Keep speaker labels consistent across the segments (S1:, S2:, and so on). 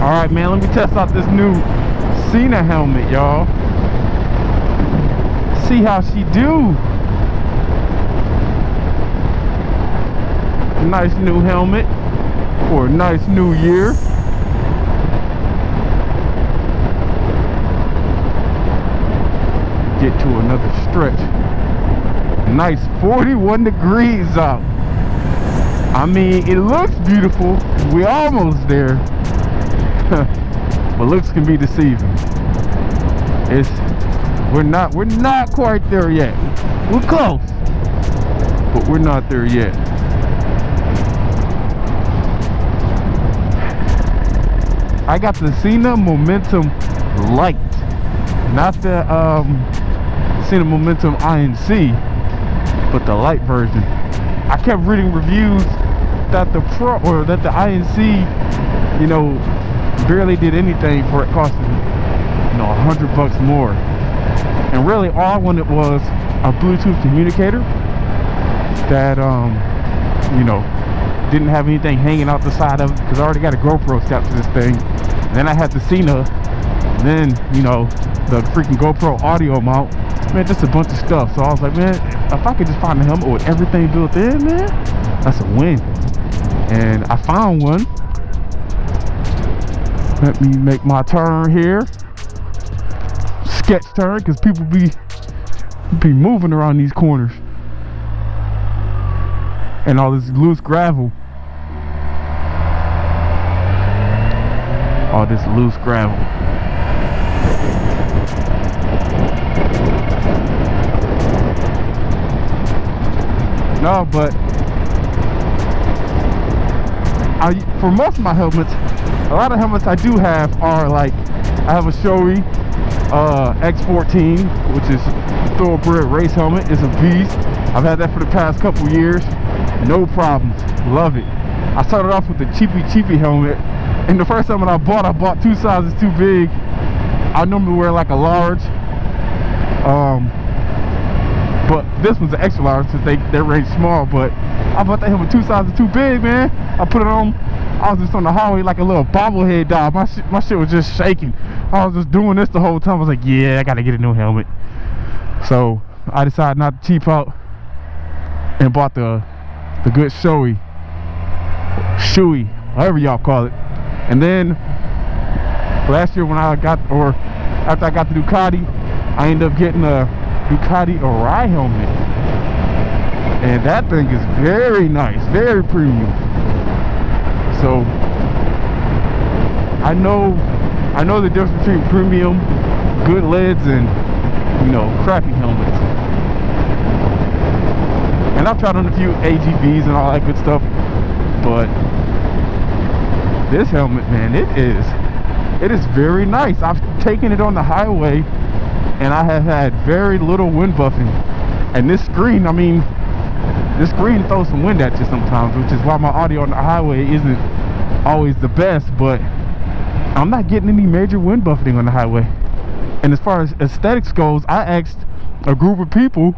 S1: Alright, man, let me test out this new Sena helmet, y'all. See how she do. Nice new helmet for a nice new year. Get to another stretch. Nice 41 degrees out. I mean, it looks beautiful. We almost there. But looks can be deceiving. We're not quite there yet. We're close, but we're not there yet. I got the Sena Momentum Lite, not the Sena Momentum INC, but the Lite version. I kept reading reviews that the Pro or that the INC, you know, barely did anything for it costing, you know, $100 more. And really all I wanted was a Bluetooth communicator that you know, didn't have anything hanging out the side of it, because I already got a GoPro strapped to this thing. And then I had the Sena, then, you know, the freaking GoPro audio mount. Man, just a bunch of stuff. So I was like, man, if I could just find a helmet with everything built in, man, that's a win. And I found one. Let me make my turn here. Sketch turn, because people be moving around these corners. And all this loose gravel. All this loose gravel. No, but for most of my helmets, a lot of helmets I do have are like, I have a Shoei X14, which is thoroughbred race helmet. It's a beast. I've had that for the past couple years. No problems. Love it. I started off with the cheapy helmet, and the first helmet I bought 2 sizes too big. I normally wear like a large, but this one's an extra large since they range small. But I bought that helmet 2 sizes too big, man. I put it on. I was just on the hallway like a little bobblehead dog. My shit was just shaking. I was just doing this the whole time. I was like, yeah, I gotta get a new helmet. So I decided not to cheap out and bought the good Shoei, however y'all call it. And then last year when after I got the Ducati, I ended up getting a Ducati Arai helmet, and that thing is very nice, very premium. So I know the difference between premium, good leads, and, you know, crappy helmets. And I've tried on a few AGVs and all that good stuff, but this helmet, man, it is very nice. I've taken it on the highway and I have had very little wind buffing. And this screen, I mean, this screen throws some wind at you sometimes, which is why my audio on the highway isn't always the best, but I'm not getting any major wind buffeting on the highway. And as far as aesthetics goes, I asked a group of people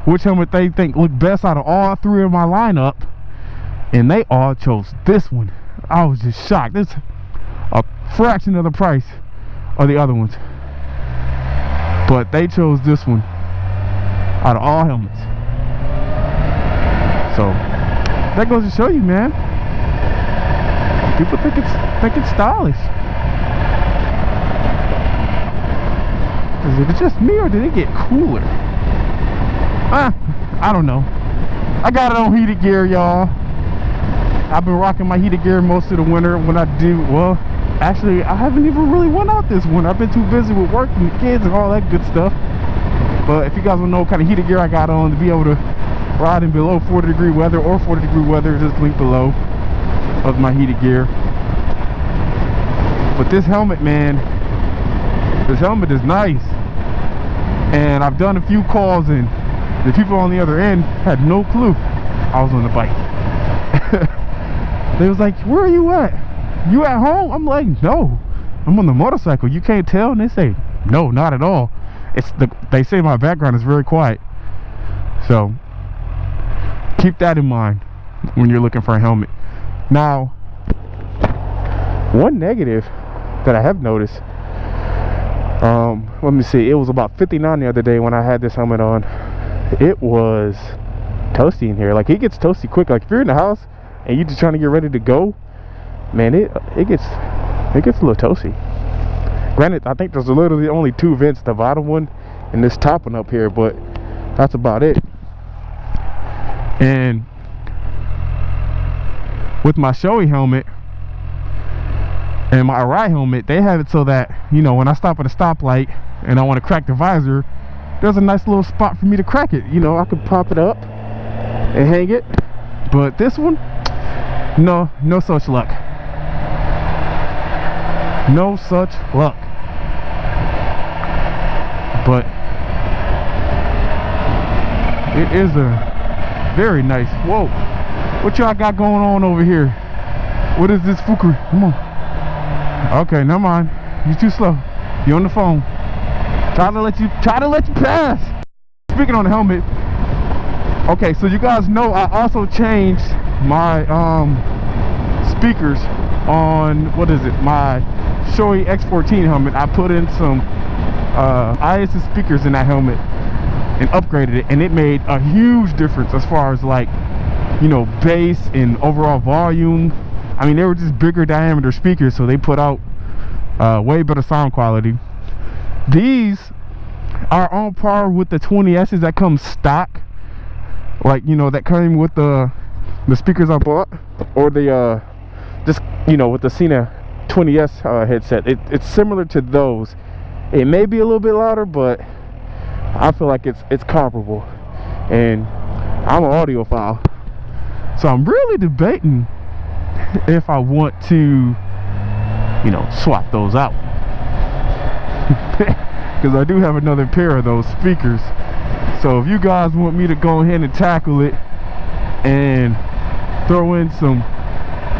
S1: which helmet they think looked best out of all 3 of my lineup, and they all chose this one. I was just shocked. It's a fraction of the price of the other ones, but they chose this one out of all helmets. So that goes to show you, man, people think it's stylish. Is it just me, or did it get cooler? I don't know. I got it on heated gear, y'all. I've been rocking my heated gear most of the winter. When I do, well, actually, I haven't even really went out this winter. I've been too busy with work and the kids and all that good stuff. But if you guys want to know what kind of heated gear I got on to be able to ride in below 40-degree weather or 40-degree weather, just link below of my heated gear. But this helmet, man, this helmet is nice. And I've done a few calls, and the people on the other end had no clue I was on the bike. They was like, where are you at? You at home? I'm like, no, I'm on the motorcycle. You can't tell? And they say, no, not at all. They say my background is very quiet. So keep that in mind when you're looking for a helmet. Now, One negative that I have noticed, let me see, it was about 59 the other day when I had this helmet on. It was toasty in here. Like, it gets toasty quick. Like, if you're in the house and you're just trying to get ready to go, man, it gets a little toasty. Granted, I think there's literally only 2 vents, the bottom one and this top one up here, but that's about it. And with my Shoei helmet and my Arai helmet, they have it so that, you know, when I stop at a stoplight and I want to crack the visor, there's a nice little spot for me to crack it. You know, I could pop it up and hang it. But this one, no such luck. No such luck. But it is a very nice. Whoa, what y'all got going on over here? What is this Fuku? Come on. Okay, never mind. You're too slow. You're on the phone. Try to let you pass. Speaking on the helmet. Okay, so you guys know I also changed my speakers on, what is it, my Shoei X14 helmet. I put in some ISS speakers in that helmet and upgraded it, and it made a huge difference as far as, like, you know, bass and overall volume. I mean, they were just bigger diameter speakers, so they put out way better sound quality. These are on par with the 20S's that come stock, like, you know, that came with the speakers I bought, or the just, you know, with the Sena 20S headset. It's similar to those. It may be a little bit louder, but I feel like it's comparable. And I'm an audiophile, so I'm really debating if I want to, you know, swap those out. Because I do have another pair of those speakers. So if you guys want me to go ahead and tackle it and throw in some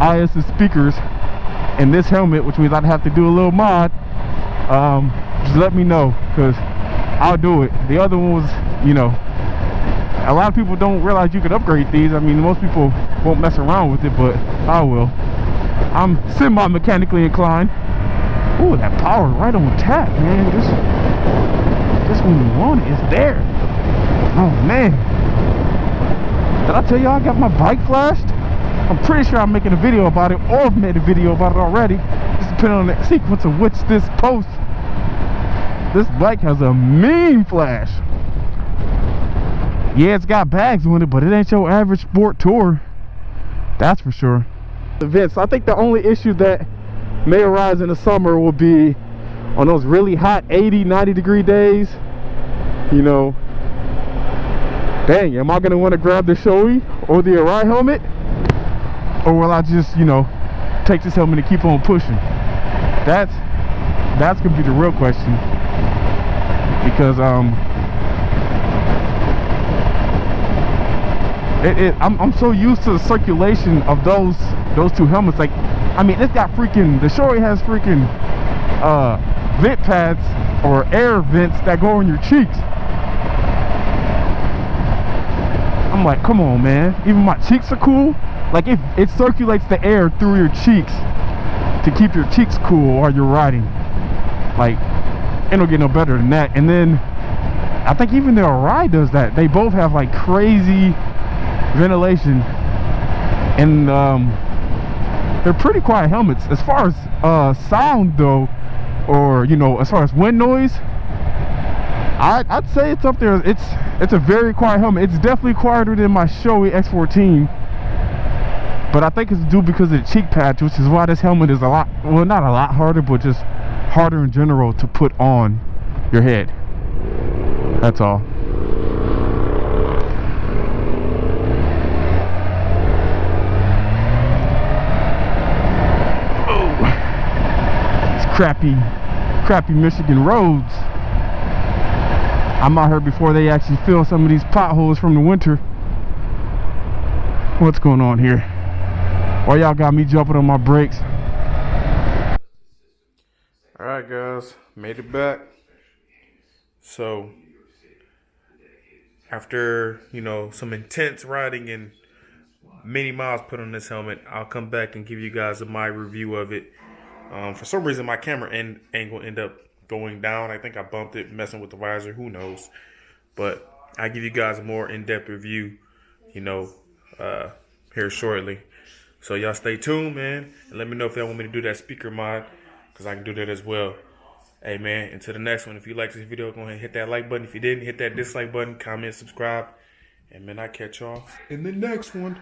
S1: ISS speakers in this helmet, which means I'd have to do a little mod, just let me know, because I'll do it. The other one was, you know, a lot of people don't realize you can upgrade these. I mean, most people won't mess around with it, but I will. I'm semi-mechanically inclined. Ooh, that power right on tap, man. Just when you want it, it's there. Oh, man. Did I tell y'all I got my bike flashed? I'm pretty sure I'm making a video about it, or I've made a video about it already. Just depending on the sequence of which this post. This bike has a mean flash. Yeah, it's got bags on it, but it ain't your average sport tour. That's for sure. The vents, I think the only issue that may arise in the summer will be on those really hot 80-90 degree days. You know, dang, am I gonna want to grab the Shoei or the Arai helmet, or will I just, you know, take this helmet and keep on pushing? That's gonna be the real question, because I'm so used to the circulation of those 2 helmets. Like, I mean, it's got freaking, the Shoei has freaking vent pads or air vents that go in your cheeks. I'm like, come on, man. Even my cheeks are cool. Like, it circulates the air through your cheeks to keep your cheeks cool while you're riding. Like, it don't get no better than that. And then I think even the Arai does that. They both have like crazy ventilation, and they're pretty quiet helmets. As far as sound though, or, you know, as far as wind noise, I'd say it's up there. It's a very quiet helmet. It's definitely quieter than my Shoei X14, but I think it's due because of the cheek patch, which is why this helmet is a lot, well, not a lot harder, but just harder in general to put on your head. That's all. Crappy Michigan roads. I'm out here before they actually fill some of these potholes from the winter. What's going on here? Why y'all got me jumping on my brakes? Alright guys, made it back. So after, you know, some intense riding and many miles put on this helmet, I'll come back and give you guys my review of it.
S2: For some reason, my camera angle ended up going down. I think I bumped it, messing with the visor. Who knows? But I'll give you guys a more in-depth review, here shortly. So y'all stay tuned, man. And let me know if y'all want me to do that speaker mod, because I can do that as well. Hey, man, until the next one. If you like this video, go ahead and hit that like button. If you didn't, hit that dislike button, comment, subscribe. And, man, I'll catch y'all in the next one.